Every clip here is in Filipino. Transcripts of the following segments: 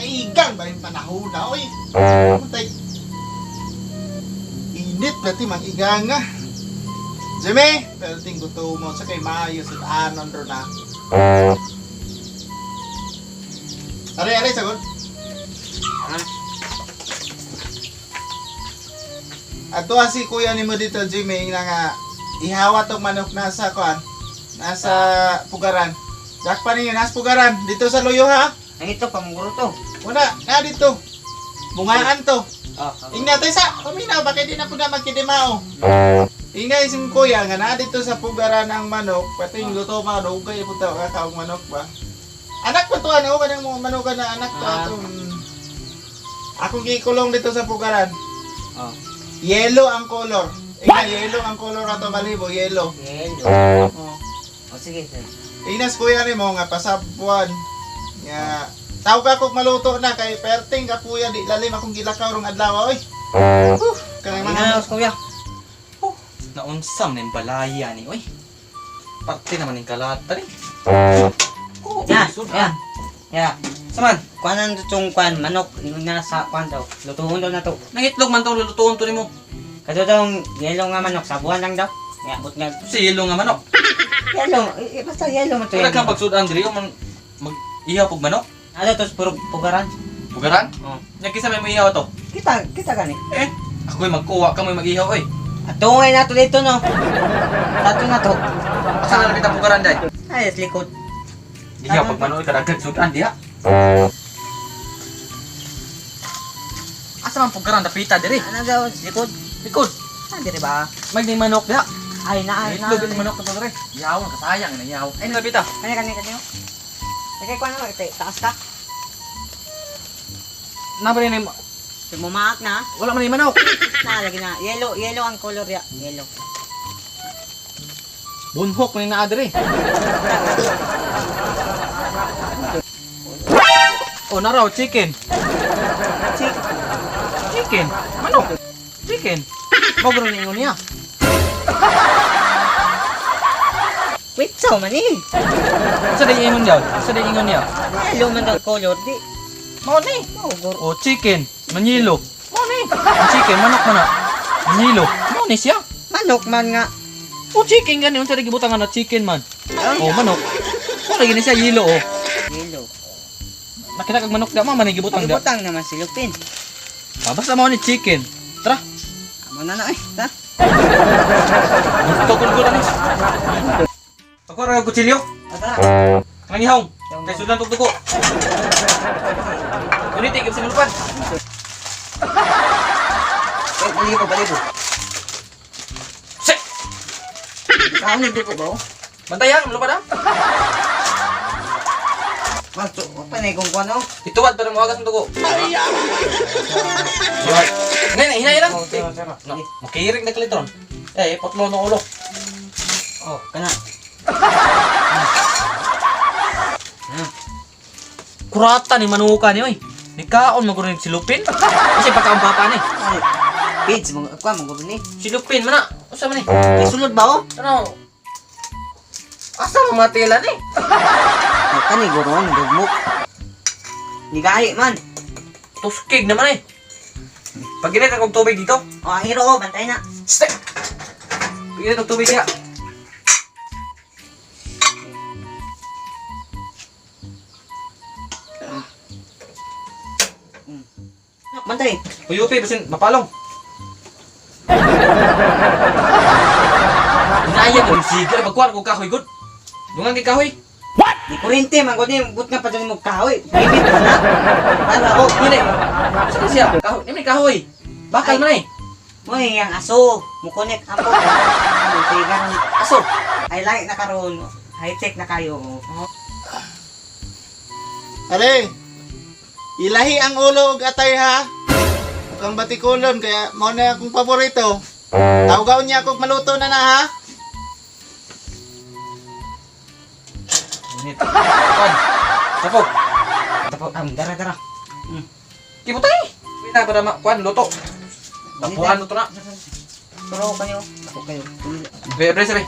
maigang ba yung panahon na, oy. Puntay. Init, pati mag-igang nga. Jimmy, pero ting gusto mo sa kay maayos at anon ro na. Are, sagot. Ato si kuya nimo dito, Jimmy, nga ihawa tong manok nasa kuan, nasa pugaran. Dakpan ninyo nasa pugaran dito sa luyo ha. Ang ito pamunguro to. Wala, na dito. Bungaan to. Okay. Ingna tayo sa, paminaw, bakit di na po na magkidimao? Ingna isim kuya nga na dito sa pugaran ang manok, pati yung luto manok, kaya po ito kakaong manok ba? Anak pa to, ano? Kanang mga manok na anak to. Akong gikulong dito sa pugaran. Yellow ang color. Ingna, yellow ang color ato balibo, yellow. Yellow. O sige, sir. Inas kuya ni mo nga pasabuan. Nga, tawag ako maluto na kay perting ka kuya di lalim akong gilakaw rong adlaw oy. Kanang mga Inaos kuya. Naunsam na yung balaya ni, oy. Parte naman yung kalata rin. Ya. Saman, kuanan itong kuan manok yung nasa kuan daw. Lutuon daw na to. Nangitlog man itong lulutuon to ni mo. Kato daw yellow nga manok sa buwan lang daw. Ya, but nga Si Yelo nga manok. yellow, basta yellow man to. Wala kang pagsudan diri, mag-ihaw pag manok. Ano to puro pugaran? Bugaran? Oh. Nagkisa may ihaw to. Kita gani. Ako'y magkuha ka may mag-ihaw, oy. At tungay na to dito no. Tato na to. Asa na napita bugaran day? Ay, likod. Ihaw pag manok, karagag sudan diha. Asa man bugaran napita diri? Ano daw, likod? Likod. Ah, di ba? May ni manok diha. Ay na. Itlog yung manok na to diri. Ihaw, kasayang na ihaw. Ay napita. Kani. Kaya kuan ano, taas ka. Nabari na Mumaak na. wala man yung manok. Lagi na. Yellow ang color ya. Yellow. Bunhok man yung naa diri. Oh, naraw, chicken. Chicken. Manok. Chicken. Magro na ingon niya. Wait, so man eh. Sa day ingon niya. Sa day ingon niya. Yellow man daw color di. Mao ni. Maugor. Oh, chicken. Manyilo. Mao ni. Ang chicken manok man na. Manyilo. Mao ni siya. Manok man nga. Oh, chicken gani unsa gibutang na chicken man. Oh, manok. Mao lagi ni siya yelo oh. Yellow. Nakita kag manok da man gibutang da. Butang naman si Lupin. Basta mao ni chicken. Tara. Amo na eh. Ta. Gusto ko ni. Ako ra kutsilyo. Tara. Nangihong. Kay sudan tugtugo. Uniti gyud sa malupan. Balibo. Sik. Saan ni ko ba? Bantayan, malupan na. Mato, panay kung kuno. Ituwad para moagas ng tugo. Ay. Hinay lang. No, makirig na klitron. Potlo ng ulo. Oh, kana. Kurata ni manuka ni oy. Nikaon maguro si Lupin. Kasi pagkaon papa ni. Kids mo ako mo ni. Si Lupin man na. Usa man ni. May sulod ba oh? Ano? Asa mo matila ni? Kani goron dugmok. Nigahi man. Tuskig naman eh. Pag ginit ang tubig dito. Oh, hero oh, bantay na. Step. Pag ginit ang tubig niya. Bantay. Uyupi basin mapalong. Inayan yung sigal magkuhan ko kahoy good. Dungan kay kahoy. Di kurente man gud ni but nga padung mo kahoy. Bibit man na. Para oh, Gini. Saan siya? Kahoy. Ni may kahoy. Bakal man eh. mo yang aso, mo connect apo. Mo tigang Aso. I like na karon. High tech na kayo. Are, ilahi ang ulo ug atay ha. Kang batikulon kaya mao na akong paborito. Tawgaw niya akong maluto na ha. Nit. Kon. Tapok. Tapos dara. Kibutay. Pita para kuan luto. Tapuan luto na. Turo kayo. Ako kayo. Be, sabi.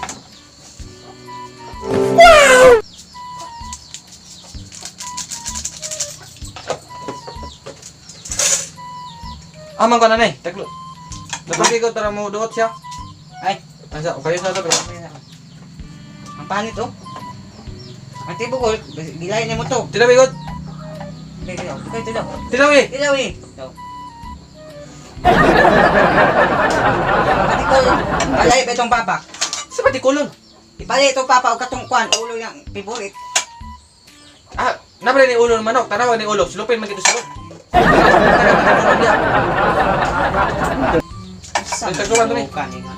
Amang ka na eh. Taklo. Dapat ikaw tara mo duot siya. Ay, Asa, o kayo sa tabi. ang panit oh. Ang tipo ko, gilayin mo to. Tila bigod. Tilaw, tilaw. Tila wi. Tilaw eh. Pati ko, balay ba itong papa? Sa pati kulon. Ipali itong papa o katong kwan, ulo yung piburit. Ah, nabali ni ulo ng manok. Tanawa ni ulo. Sulupin man dito sulop. Saan Tagluan to, eh. kanina?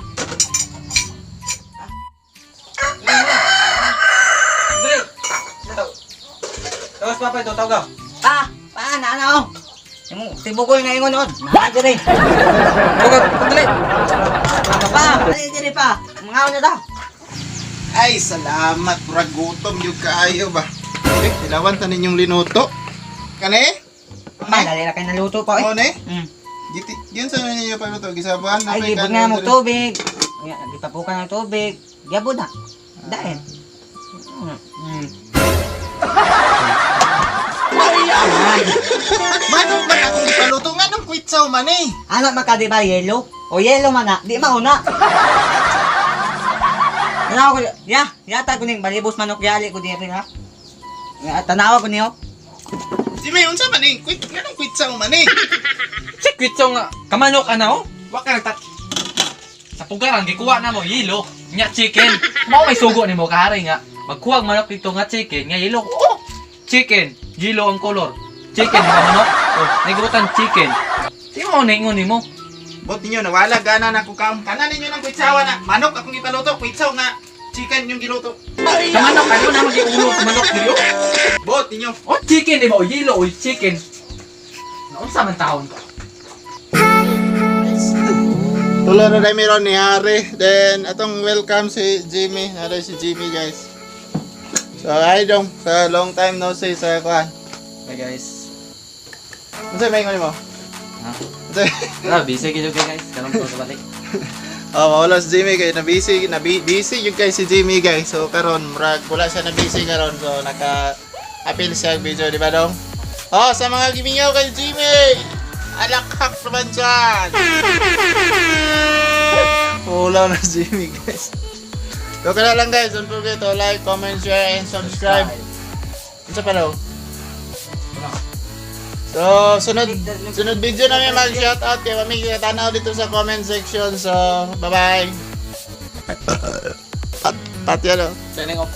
Dali. Tapos papa ito, tawag ka. Ano? Yung tibukol nga ingon nun. Nakadiri. Tawag ka, dali. Nakadiri pa. Mga ano daw. Ay, salamat. Murag gutom yung kaayo ba? Eh, ilawan ta ninyong linuto. Kani? Madali na kayo naluto pa eh. Ano eh? Mm. Yun sa ninyo pa luto. Gisabuhan na. Ay, libog nga mo tubig. Di pa po ka ng tubig. Yabo na. Dahil. Manong ba akong ipaluto nga ng kwitsaw man eh? Ano makadi ba yelo? O yelo man na. Di mauna. Tanawa ko. Yata ko ning balibos manok yali ko dito ha. Tanawa ko niyo. Si May, unsa man eh? Nga ng kwitsaw man eh? Si Kwitsong nga, kamanok ana oh. Wa ka nagtat. Sa pugaran gikuha na mo yelo, nya chicken. Mao may sugo nimo kahari nga. Magkuha ang manok dito nga chicken, nga yelo. Oh, chicken, yelo ang color. Chicken di ba manok? Oh, nigutan chicken. Di mo ningon nimo. Bot ninyo, nawala gana na ko kam. Kanan ninyo ng kwitsawa na. Manok akong ipaluto. Kwitsaw nga. Chicken yung giluto. Sa manok ano na magiulo sa manok dito? Bot ninyo. Oh, chicken di ba? O yelo o chicken. Naunsa man taon ka? Tulo na tayo meron ni Harry. Then, atong welcome si Jimmy. Harry si Jimmy, guys. So, hi dong. Sa long time no see sa kuhan. Hey guys. Ano sa'yo may mo? Ha? Ano sa'yo? Busy kayo guys. Karon ko sa balik. Oh, wala si Jimmy kay busy yung guys si Jimmy guys. So karon murag wala siya na busy karon. So naka-appeal siya ang video, di ba dong? Oh, sa mga gimingaw kay Jimmy. Alakhak naman dyan. Ulaw na si Jimmy guys. So kaya lang guys, don't forget to like, comment, share, and subscribe. Ano pa daw? So, sunod video namin mag-shoutout kay Mami tanaw dito sa comment section. So, bye-bye. At yan o. Signing off.